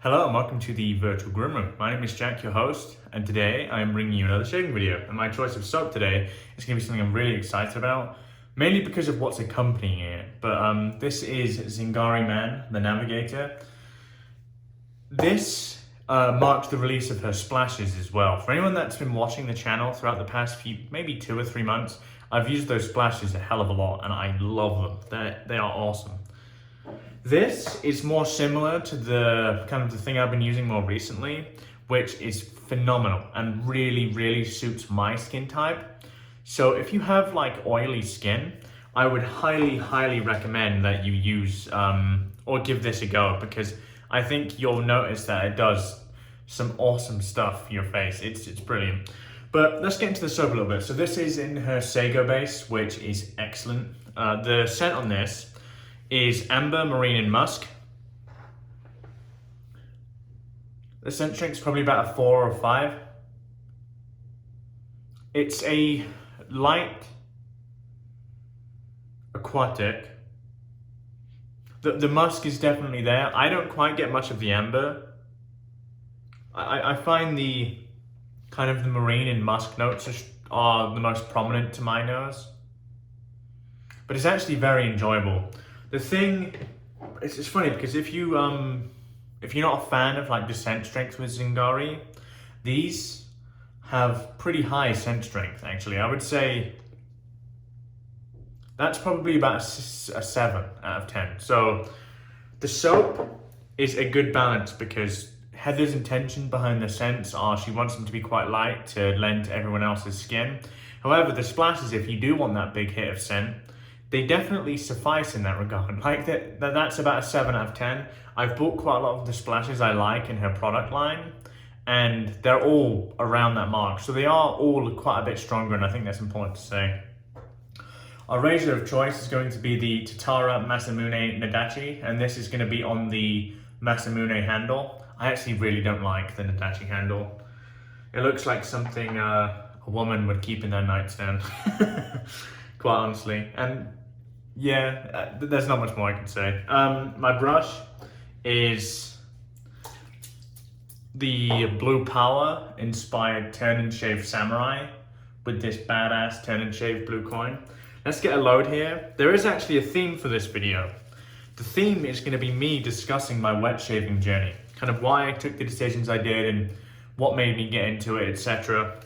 Hello and welcome to the Virtual Groom Room. My name is Jack, your host, and today I am bringing you another shaving video. And my choice of soap today is going to be something I'm really excited about, mainly because of what's accompanying it. But this is Zingari Man, the Navigator. This marks the release of her splashes as well. For anyone that's been watching the channel throughout the past few, maybe 2 or 3 months, I've used those splashes a hell of a lot and I love them. They are awesome. This is more similar to the thing I've been using more recently, which is phenomenal and really suits my skin type. So if you have like oily skin, I would highly recommend that you use or give this a go, because I think you'll notice that it does some awesome stuff for your face. It's brilliant. But let's get into the soap a little bit. So this is in her Sego base, which is excellent. The scent on this is amber, marine, and musk. The scent strength is probably about a 4 or 5. It's a light aquatic. The musk is definitely there. I don't quite get much of the amber. I find the the marine and musk notes are the most prominent to my nose. But it's actually very enjoyable. The thing, it's funny because if you're not a fan of like the scent strength with Zingari, these have pretty high scent strength actually. I would say that's probably about a 7 out of 10. So the soap is a good balance because Heather's intention behind the scents are she wants them to be quite light to lend to everyone else's skin. However, the splashes, if you do want that big hit of scent, they definitely suffice in that regard. Like that's about a 7 out of 10. I've bought quite a lot of the splashes I like in her product line, and they're all around that mark. So they are all quite a bit stronger, and I think that's important to say. Our razor of choice is going to be the Tatara Masamune Nodachi, and this is going to be on the Masamune handle. I actually really don't like the Nodachi handle. It looks like something a woman would keep in their nightstand, quite honestly. And yeah, there's not much more I can say. My brush is the blue Paua inspired TurnnShave Samurai with this badass TurnnShave blue coin. Let's get a load here. There is actually a theme for this video. The theme is going to be me discussing my wet shaving journey, kind of why I took the decisions I did and what made me get into it, etc.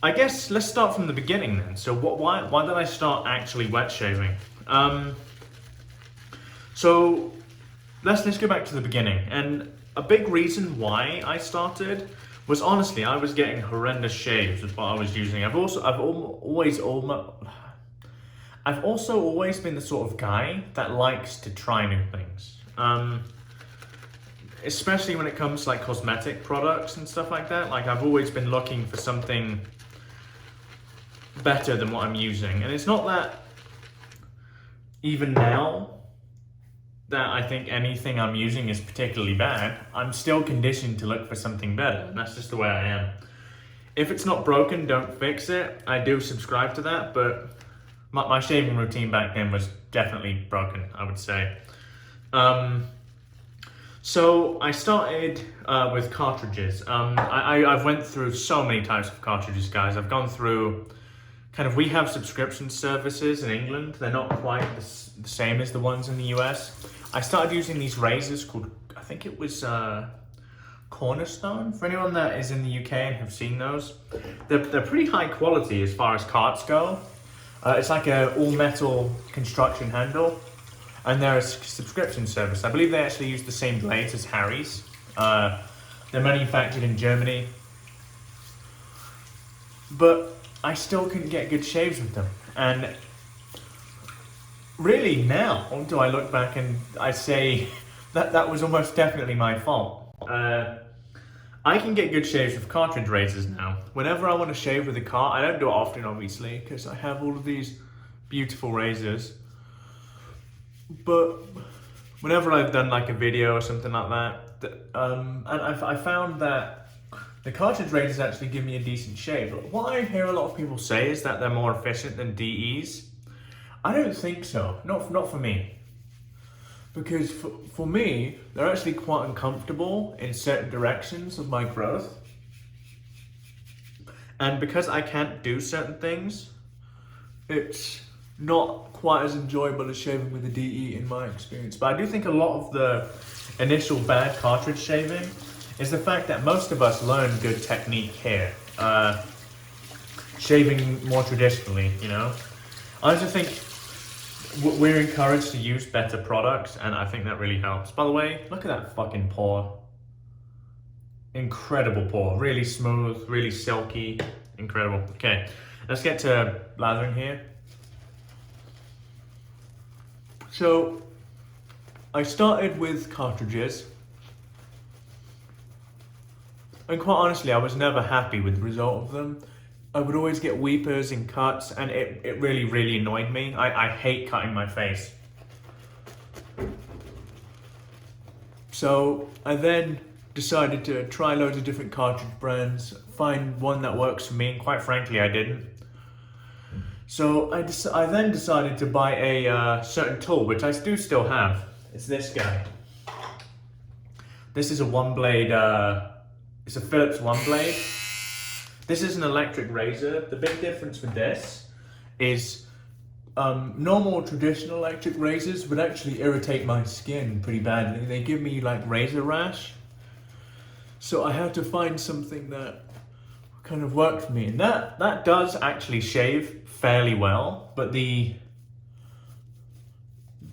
I guess let's start from the beginning then. So why did I start actually wet shaving? So let's go back to the beginning. And a big reason why I started was honestly I was getting horrendous shaves with what I was using. I've also always been the sort of guy that likes to try new things. Especially when it comes to like cosmetic products and stuff like that. Like I've always been looking for something better than what I'm using. And it's not that even now that I think anything I'm using is particularly bad. I'm still conditioned to look for something better, and that's just the way I am. If it's not broken, don't fix it. I do subscribe to that, but my shaving routine back then was definitely broken, I would say. So I started with cartridges. I've went through so many types of cartridges, guys. I've gone through we have subscription services in England. They're not quite the same as the ones in the US. I started using these razors called, I think it was Cornerstone. For anyone that is in the UK and have seen those, they're pretty high quality as far as carts go. It's like a all metal construction handle. And they're a subscription service. I believe they actually use the same blades as Harry's. They're manufactured in Germany. But I still couldn't get good shaves with them. And really now, do I look back and I say that was almost definitely my fault. I can get good shaves with cartridge razors now. Whenever I want to shave with a cart, I don't do it often obviously, because I have all of these beautiful razors. But whenever I've done like a video or something like that, and I found that the cartridge razors actually give me a decent shave. What I hear a lot of people say is that they're more efficient than DEs. I don't think so, not for me. because for me, they're actually quite uncomfortable in certain directions of my growth. And because I can't do certain things, it's not quite as enjoyable as shaving with a DE in my experience. But I do think a lot of the initial bad cartridge shaving is the fact that most of us learn good technique here. Shaving more traditionally, you know? I just think we're encouraged to use better products, and I think that really helps. By the way, look at that fucking pore. Incredible pore, really smooth, really silky, incredible. Okay, let's get to lathering here. So, I started with cartridges, and quite honestly, I was never happy with the result of them. I would always get weepers and cuts, and it really, really annoyed me. I hate cutting my face. So, I then decided to try loads of different cartridge brands, find one that works for me, and quite frankly, I didn't. So I then decided to buy a certain tool, which I do still have. It's this guy. This is a one blade, it's a Philips one blade. This is an electric razor. The big difference with this is normal traditional electric razors would actually irritate my skin pretty badly. They give me like razor rash. So I had to find something that kind of worked for me, and that does actually shave fairly well, but the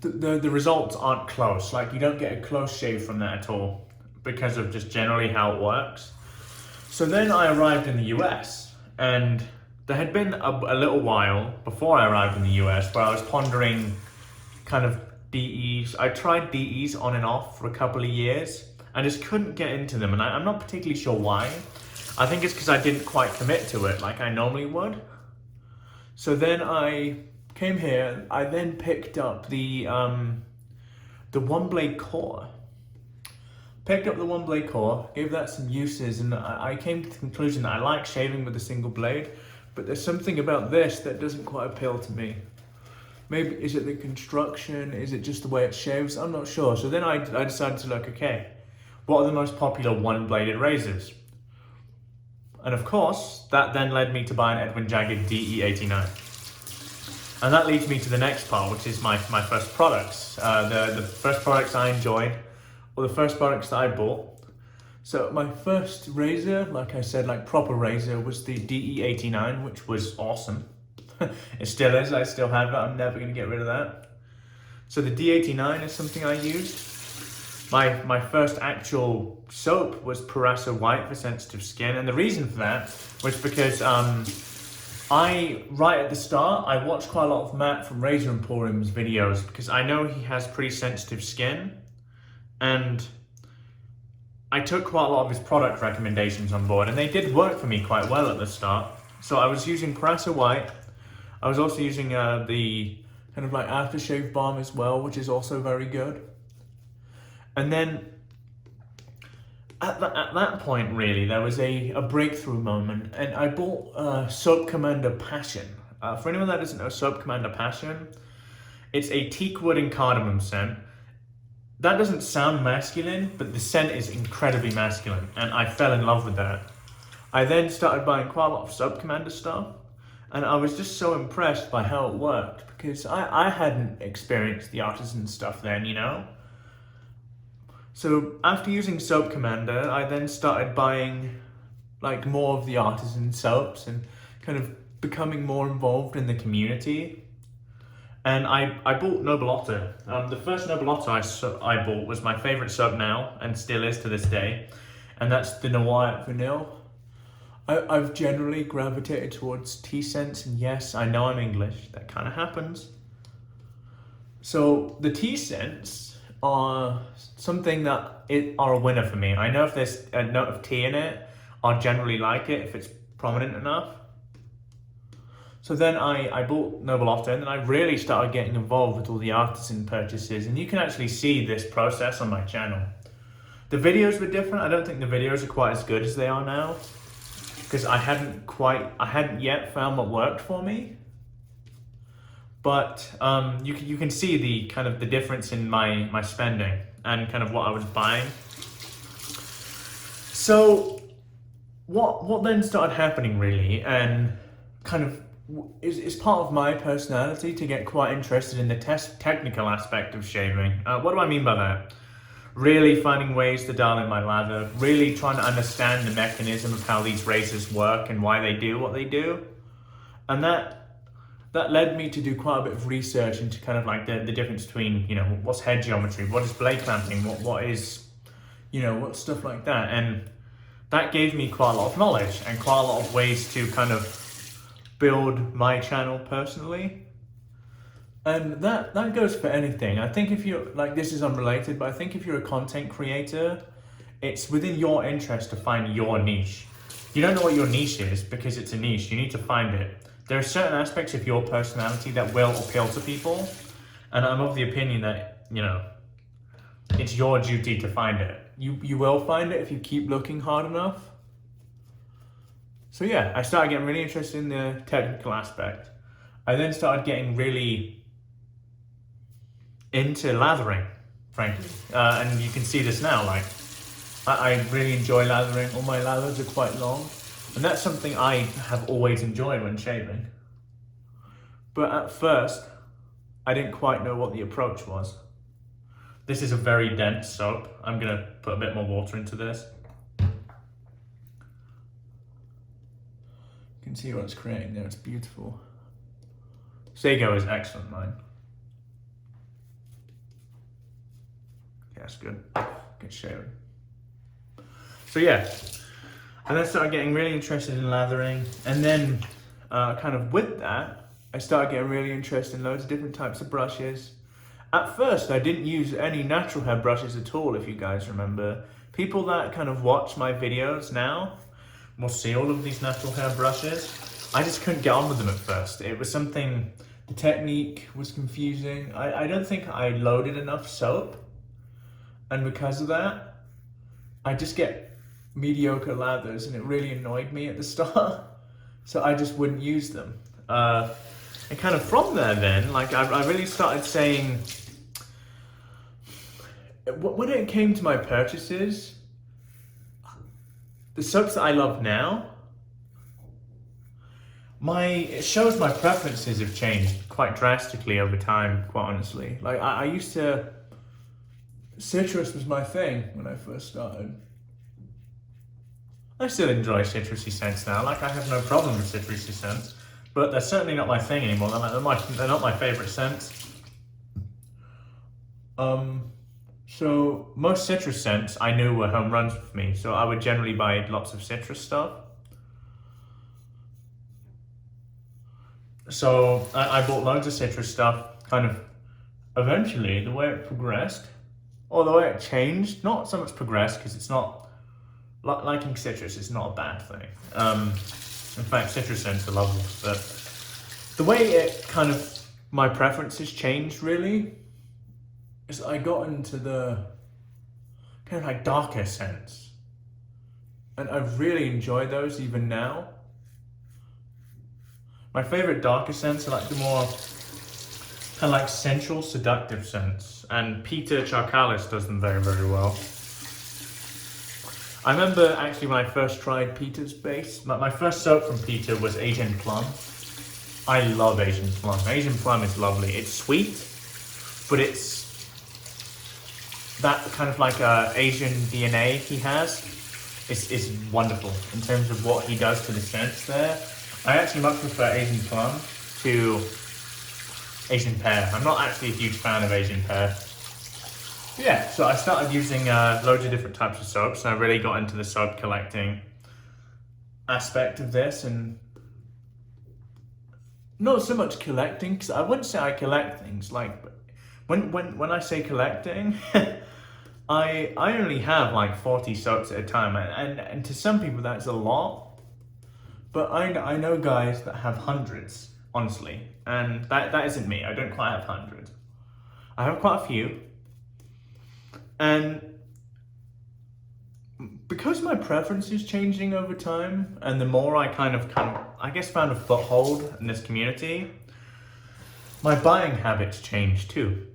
results aren't close. Like, you don't get a close shave from that at all because of just generally how it works. So then I arrived in the US, and there had been a little while before I arrived in the US where I was pondering kind of DEs. I tried DEs on and off for a couple of years. I just couldn't get into them, and I'm not particularly sure why. I think it's because I didn't quite commit to it like I normally would. So then I came here. I then picked up the one blade core. Picked up the one blade core, gave that some uses, and I came to the conclusion that I like shaving with a single blade, but there's something about this that doesn't quite appeal to me. Maybe, is it the construction? Is it just the way it shaves? I'm not sure. So then I decided to look, okay, what are the most popular one-bladed razors? And of course, that then led me to buy an Edwin Jagged DE89. And that leads me to the next part, which is my first products. The first products I enjoyed, or the first products that I bought. So my first razor, like I said, like proper razor, was the DE89, which was awesome. It still is, I still have it, I'm never gonna get rid of that. So the D89 is something I used. My first actual soap was Paurasso White for sensitive skin, and the reason for that was because right at the start, I watched quite a lot of Matt from Razor Emporium's videos because I know he has pretty sensitive skin, and I took quite a lot of his product recommendations on board, and they did work for me quite well at the start. So I was using Paurasso White. I was also using the kind of like aftershave balm as well, which is also very good. And then at that point, really, there was a breakthrough moment, and I bought Soap Commander Passion. For anyone that doesn't know Soap Commander Passion, it's a teak wood and cardamom scent. That doesn't sound masculine, but the scent is incredibly masculine, and I fell in love with that. I then started buying quite a lot of Soap Commander stuff, and I was just so impressed by how it worked, because I hadn't experienced the artisan stuff then, you know? So after using Soap Commander, I then started buying like more of the artisan soaps and kind of becoming more involved in the community. And I bought Noble Otter. The first Noble Otter I bought was my favorite soap now, and still is to this day, and that's the Noir Vanille. I've generally gravitated towards tea scents, and yes, I know I'm English, that kind of happens. So the tea scents are something that are a winner for me. I know if there's a note of tea in it, I'll generally like it if it's prominent enough. So then I bought Noble Otter, and then I really started getting involved with all the artisan purchases, and you can actually see this process on my channel. The videos were different. I don't think the videos are quite as good as they are now, because I hadn't yet found what worked for me. But you can see the kind of the difference in my spending and kind of what I was buying. So what then started happening really, and kind of is part of my personality to get quite interested in the technical aspect of shaving. What do I mean by that? Really finding ways to dial in my lather, really trying to understand the mechanism of how these razors work and why they do what they do. And that led me to do quite a bit of research into kind of like the difference between, you know, what's head geometry, what is blade clamping, what is, you know, what stuff like that. And that gave me quite a lot of knowledge and quite a lot of ways to kind of build my channel personally. And that goes for anything. I think if you're, like, this is unrelated, but I think if you're a content creator, it's within your interest to find your niche. You don't know what your niche is because it's a niche. You need to find it. There are certain aspects of your personality that will appeal to people. And I'm of the opinion that, you know, it's your duty to find it. You will find it if you keep looking hard enough. So yeah, I started getting really interested in the technical aspect. I then started getting really into lathering, frankly. And you can see this now, like, I really enjoy lathering. All my lathers are quite long. And that's something I have always enjoyed when shaving. But at first, I didn't quite know what the approach was. This is a very dense soap. I'm gonna put a bit more water into this. You can see what it's creating there, it's beautiful. Sego is excellent, mine. Yeah, it's good. Good shaving. So yeah, and then started getting really interested in lathering, and then kind of with that, I started getting really interested in loads of different types of brushes. At first, I didn't use any natural hair brushes at all, if you guys remember. People that kind of watch my videos now will see all of these natural hair brushes. I just couldn't get on with them at first. It was something, the technique was confusing. I don't think I loaded enough soap, and because of that, I just get mediocre lathers, and it really annoyed me at the start. So I just wouldn't use them. And kind of from there then, like I really started saying, when it came to my purchases, the soaps that I love now, it shows my preferences have changed quite drastically over time, quite honestly. Like I used to, citrus was my thing when I first started. I still enjoy citrusy scents now, like I have no problem with citrusy scents, but they're certainly not my thing anymore. They're not my favorite scents. So most citrus scents I knew were home runs for me, so I would generally buy lots of citrus stuff. So I bought loads of citrus stuff, kind of eventually the way it progressed, or the way it changed, not so much progressed because it's not, liking citrus is not a bad thing. In fact, citrus scents are lovely, but the way it kind of, my preferences changed really, is I got into the kind of like darker scents. And I really enjoy those even now. My favorite darker scents are like the more kind of like sensual, seductive scents. And Peter Charcalis does them very, very well. I remember actually when I first tried Peter's base, my first soap from Peter was Asian Plum. I love Asian Plum. Asian Plum is lovely. It's sweet, but it's that kind of like Asian DNA he has is wonderful in terms of what he does to the scents there. I actually much prefer Asian Plum to Asian Pear. I'm not actually a huge fan of Asian Pear. Yeah, so I started using loads of different types of soaps, and I really got into the soap collecting aspect of this, and not so much collecting, because I wouldn't say I collect things. Like when I say collecting, I only have like 40 soaps at a time, and to some people that's a lot, but I know guys that have hundreds, honestly, and that isn't me. I don't quite have hundreds. I have quite a few. And because my preference is changing over time, and the more I kind of, I guess, found a foothold in this community, my buying habits change too.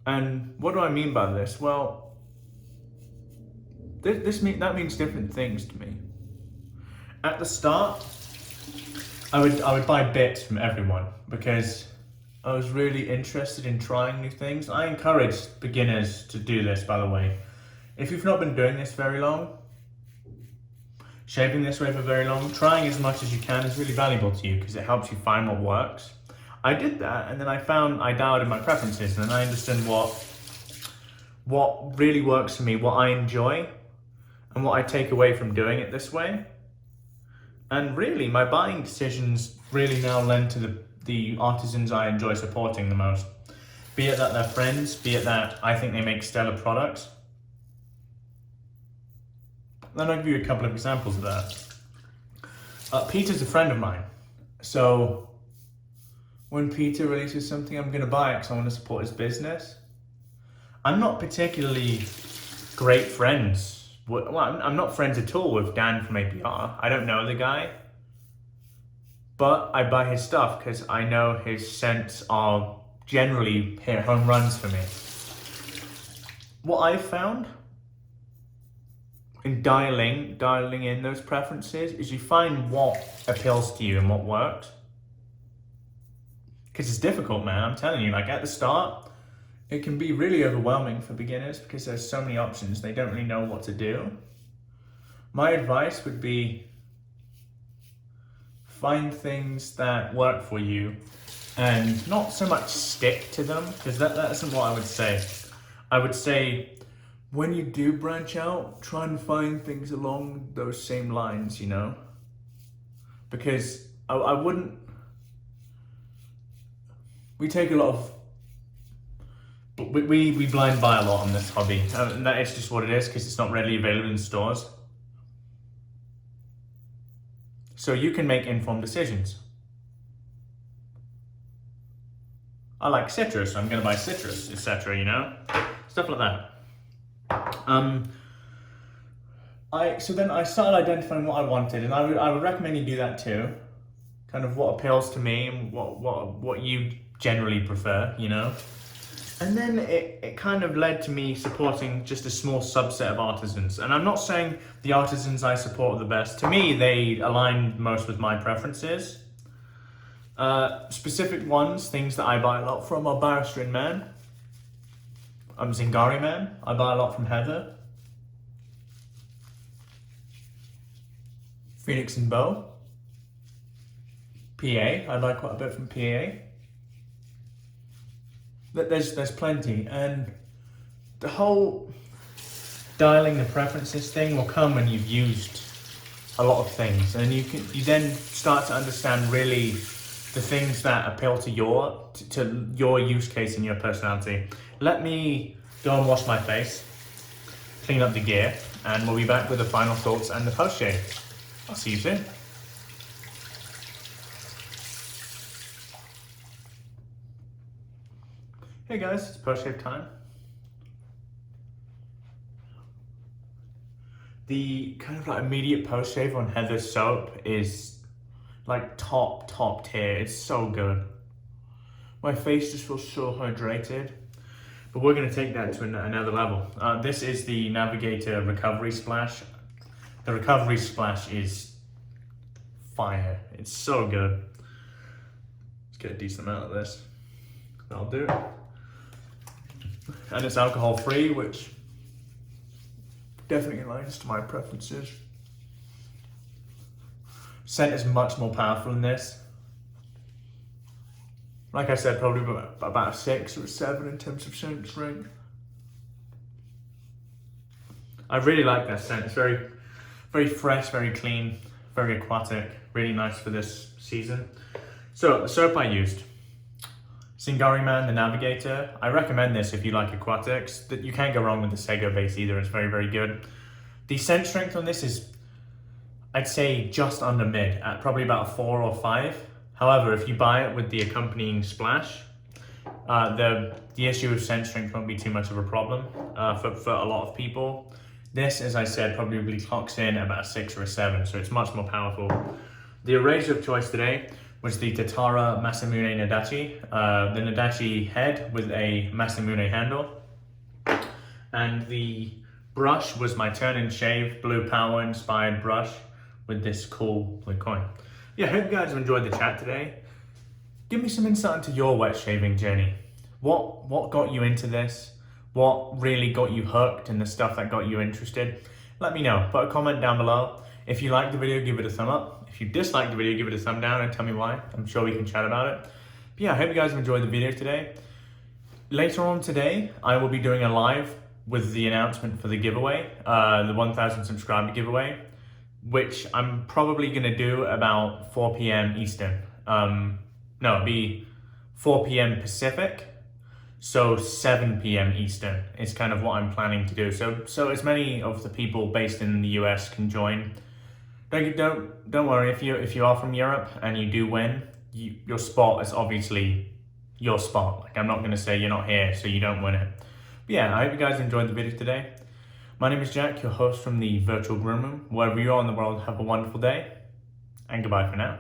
And what do I mean by this? Well, that means different things to me. At the start, I would buy bits from everyone because I was really interested in trying new things. I encourage beginners to do this, by the way. If you've not been doing this very long, shaving this way for very long, trying as much as you can is really valuable to you because it helps you find what works. I did that, and then I found I dialed in my preferences, and then I understood what really works for me, what I enjoy, and what I take away from doing it this way. And really, my buying decisions really now lend to the artisans I enjoy supporting the most. Be it that they're friends, be it that I think they make stellar products. Then I'll give you a couple of examples of that. Peter's a friend of mine, so when Peter releases something, I'm going to buy it because I want to support his business. I'm not particularly great friends. Well, I'm not friends at all with Dan from APR. I don't know the guy. But I buy his stuff because I know his scents are generally hit home runs for me. What I've found in dialing in those preferences is you find what appeals to you and what works. Because it's difficult, man, I'm telling you, like at the start, it can be really overwhelming for beginners because there's so many options, they don't really know what to do. My advice would be find things that work for you and not so much stick to them, because that isn't what I would say. I would say when you do branch out, try and find things along those same lines, you know? Because I wouldn't... We take a lot of... We blind buy a lot on this hobby, and that is just what it is because it's not readily available in stores. So you can make informed decisions. I like citrus, so I'm going to buy citrus, etc., you know? Stuff like that. So then I started identifying what I wanted, and I would recommend you do that too. Kind of what appeals to me and what you generally prefer, you know? And then it kind of led to me supporting just a small subset of artisans. And I'm not saying the artisans I support are the best. To me, they align most with my preferences. Specific ones, things that I buy a lot from are Barrister Man. Zingari Man, I buy a lot from Heather. Phoenix and Bow. PA, I buy quite a bit from PA. There's plenty, and the whole dialing the preferences thing will come when you've used a lot of things, and you then start to understand really the things that appeal to your use case and your personality. Let me go and wash my face, clean up the gear, and we'll be back with the final thoughts and the post shave. I'll see you soon. Hey guys, it's post shave time. The kind of like immediate post shave on Heather's soap is like top tier. It's so good. My face just feels so hydrated. But we're going to take that to another level. This is the Navigator Recovery Splash. The Recovery Splash is fire. It's so good. Let's get a decent amount of this. That'll do. And it's alcohol free, which definitely aligns to my preferences. Scent is much more powerful than this. Like I said, probably about a 6 or a 7 in terms of scent strength. I really like that scent. It's very, very fresh, very clean, very aquatic. Really nice for this season. So the soap I used, Zingari Man, the Navigator. I recommend this if you like aquatics. That you can't go wrong with the Sego base either. It's very, very good. The scent strength on this is, I'd say, just under mid, at probably about a 4 or 5. However, if you buy it with the accompanying splash, the issue of scent strength won't be too much of a problem for a lot of people. This, as I said, probably clocks in about a 6 or a 7, so it's much more powerful. The eraser of choice today, was the Tatara Masamune Nodachi, the Nodachi head with a Masamune handle. And the brush was my TurnnShave Blue Power inspired brush with this cool blue coin. Yeah, I hope you guys have enjoyed the chat today. Give me some insight into your wet shaving journey. What got you into this? What really got you hooked and the stuff that got you interested? Let me know. Put a comment down below. If you liked the video, give it a thumb up. If you disliked the video, give it a thumb down and tell me why. I'm sure we can chat about it. But yeah, I hope you guys have enjoyed the video today. Later on today, I will be doing a live with the announcement for the giveaway, the 1,000 subscriber giveaway, which I'm probably gonna do about 4 p.m. Eastern. No, it'd be 4 p.m. Pacific, so 7 p.m. Eastern is kind of what I'm planning to do. So as many of the people based in the US can join. Don't worry if you are from Europe and you do win, your spot is obviously your spot. Like, I'm not gonna say you're not here so you don't win it. But yeah, I hope you guys enjoyed the video today. My name is Jack, your host from the virtual groom room. Wherever you are in the world, have a wonderful day, and goodbye for now.